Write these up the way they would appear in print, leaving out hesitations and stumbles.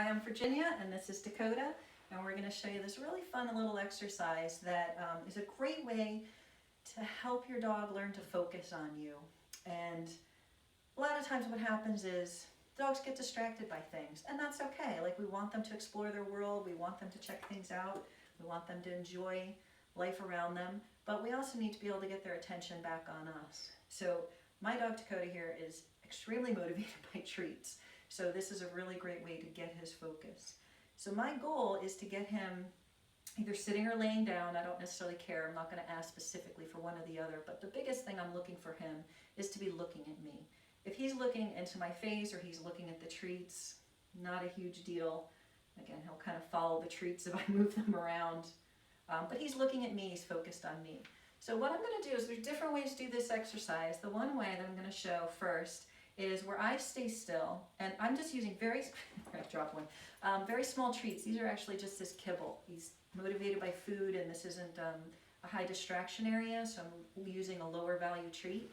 Hi, I'm Virginia, and this is Takoda, and we're going to show you this really fun little exercise that is a great way to help your dog learn to focus on you. And a lot of times what happens is dogs get distracted by things, and that's okay. Like, we want them to explore their world, we want them to check things out, we want them to enjoy life around them, but we also need to be able to get their attention back on us. So my dog Takoda here is extremely motivated by treats. So this is a really great way to get his focus. So my goal is to get him either sitting or laying down. I don't necessarily care. I'm not going to ask specifically for one or the other, but the biggest thing I'm looking for him is to be looking at me. If he's looking into my face or he's looking at the treats, not a huge deal. Again, he'll kind of follow the treats if I move them around. But he's looking at me, he's focused on me. So what I'm going to do is there's different ways to do this exercise. The one way that I'm going to show first is where I stay still, and I'm just using very, I dropped one, very small treats. These are actually just this kibble. He's motivated by food, and this isn't a high distraction area, so I'm using a lower value treat.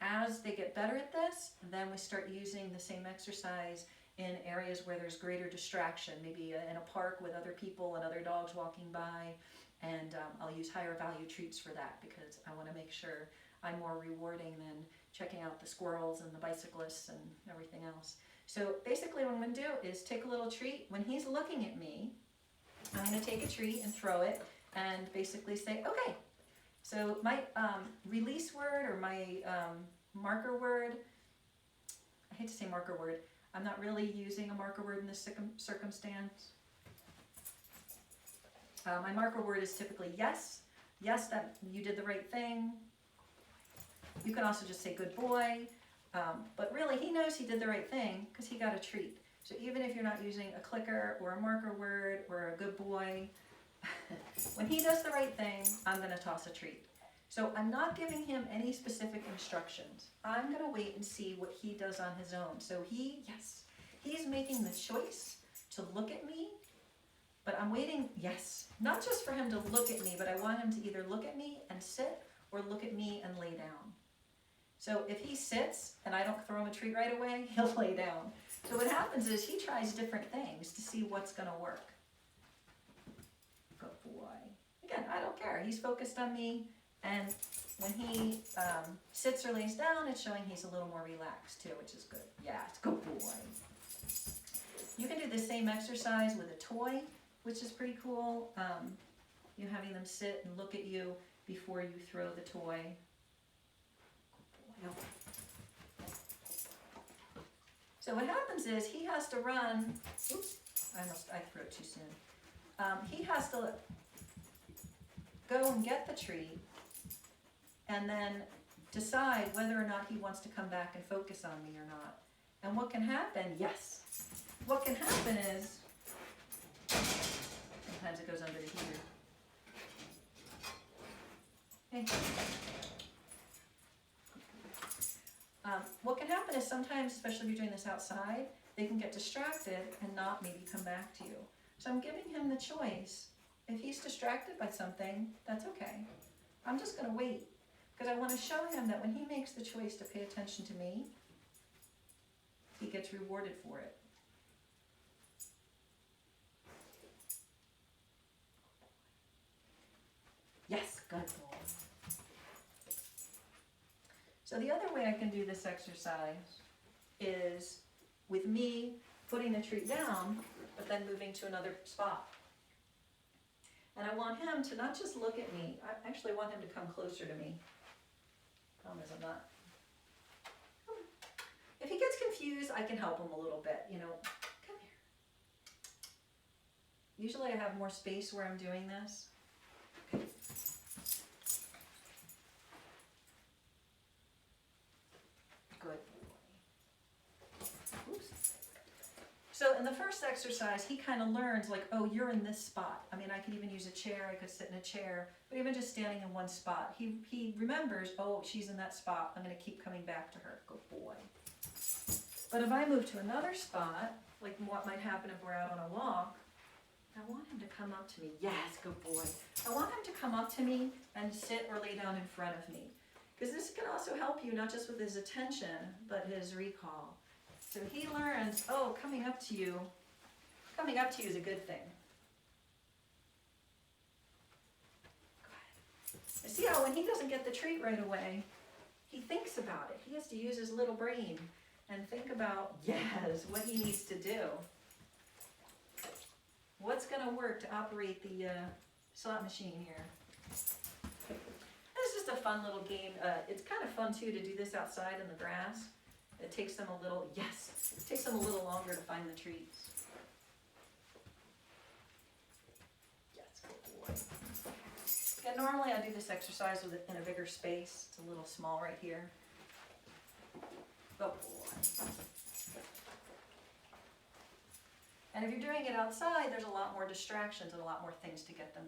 As they get better at this, then we start using the same exercise in areas where there's greater distraction, maybe in a park with other people and other dogs walking by, and I'll use higher value treats for that because I want to make sure I'm more rewarding than checking out the squirrels and the bicyclists and everything else. So basically what I'm going to do is take a little treat. When he's looking at me, I'm going to take a treat and throw it and basically say, okay. So my release word or my marker word, I hate to say marker word, I'm not really using a marker word in this circumstance. My marker word is typically yes. Yes, that you did the right thing. You can also just say good boy, but really he knows he did the right thing because he got a treat. So even if you're not using a clicker or a marker word or a good boy, when he does the right thing, I'm going to toss a treat. So I'm not giving him any specific instructions. I'm going to wait and see what he does on his own. So he's making the choice to look at me, but I'm waiting, not just for him to look at me, but I want him to either look at me and sit or look at me and lay down. So if he sits and I don't throw him a treat right away, he'll lay down. So what happens is he tries different things to see what's going to work. Good boy. Again, I don't care. He's focused on me, and when he sits or lays down, it's showing he's a little more relaxed too, which is good. Yeah, it's good boy. You can do the same exercise with a toy, which is pretty cool. You having them sit and look at you before you throw the toy. So what happens is he has to run. Oops, I threw it too soon. He has to go and get the treat and then decide whether or not he wants to come back and focus on me or not. And what can happen, what can happen is, sometimes it goes under the heater. Hey. What can happen is sometimes, especially if you're doing this outside, they can get distracted and not maybe come back to you. So I'm giving him the choice. If he's distracted by something, that's okay. I'm just going to wait because I want to show him that when he makes the choice to pay attention to me, he gets rewarded for it. Yes, good boy. So the other way I can do this exercise is with me putting the treat down, but then moving to another spot. And I want him to not just look at me, I actually want him to come closer to me. Problem is I'm not. If he gets confused, I can help him a little bit, come here. Usually I have more space where I'm doing this. Good boy. Oops. So in the first exercise, he kind of learns like, oh, you're in this spot. I mean, I could even use a chair. I could sit in a chair, but even just standing in one spot, he remembers, oh, she's in that spot. I'm going to keep coming back to her. Good boy. But if I move to another spot, like what might happen if we're out on a walk, I want him to come up to me. Yes, good boy. I want him to come up to me and sit or lay down in front of me. Because this can also help you, not just with his attention, but his recall. So he learns, oh, coming up to you, Coming up to you is a good thing. And see how when he doesn't get the treat right away, he thinks about it. He has to use his little brain and think about, yes, what he needs to do. What's going to work to operate the slot machine here? This is just a fun little game. It's kind of fun too to do this outside in the grass. It takes them a little, yes, it takes them a little longer to find the treats. Yes, good boy. And normally I do this exercise with it in a bigger space. It's a little small right here. Good boy. And if you're doing it outside, there's a lot more distractions and a lot more things to get them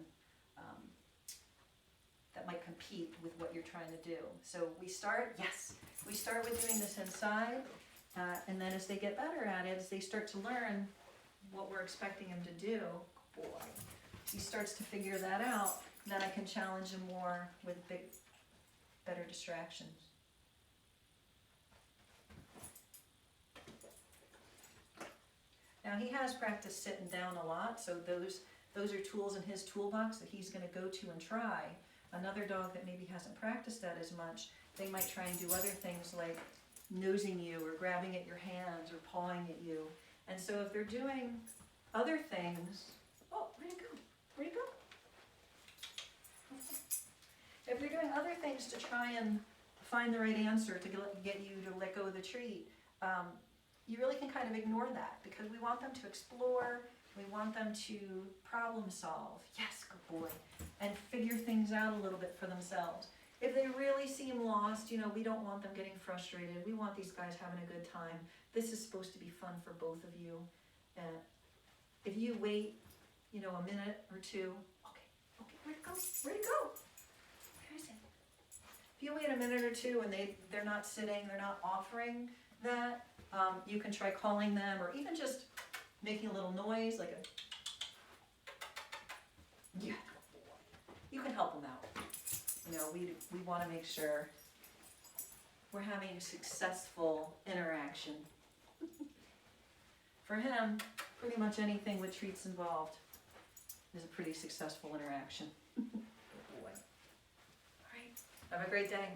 that might compete with what you're trying to do. So we start with doing this inside, and then as they get better at it, as they start to learn what we're expecting them to do, boy, he starts to figure that out, then I can challenge him more with better distractions. Now he has practiced sitting down a lot, so those are tools in his toolbox that he's going to go to and try. Another dog that maybe hasn't practiced that as much, they might try and do other things like nosing you or grabbing at your hands or pawing at you. And so if they're doing other things, oh, where'd it go? Where'd it go? If they're doing other things to try and find the right answer to get you to let go of the treat, you really can kind of ignore that because we want them to explore, we want them to problem solve, yes, good boy, and figure things out a little bit for themselves. If they really seem lost, we don't want them getting frustrated. We want these guys having a good time. This is supposed to be fun for both of you. If you wait, a minute or two, okay, where'd it go? Where'd it go? Where is it? If you wait a minute or two and they're not sitting, they're not offering that, you can try calling them or even just making a little noise like a, yeah, you can help them out. We want to make sure we're having a successful interaction. For him, pretty much anything with treats involved is a pretty successful interaction. Good boy. All right, have a great day.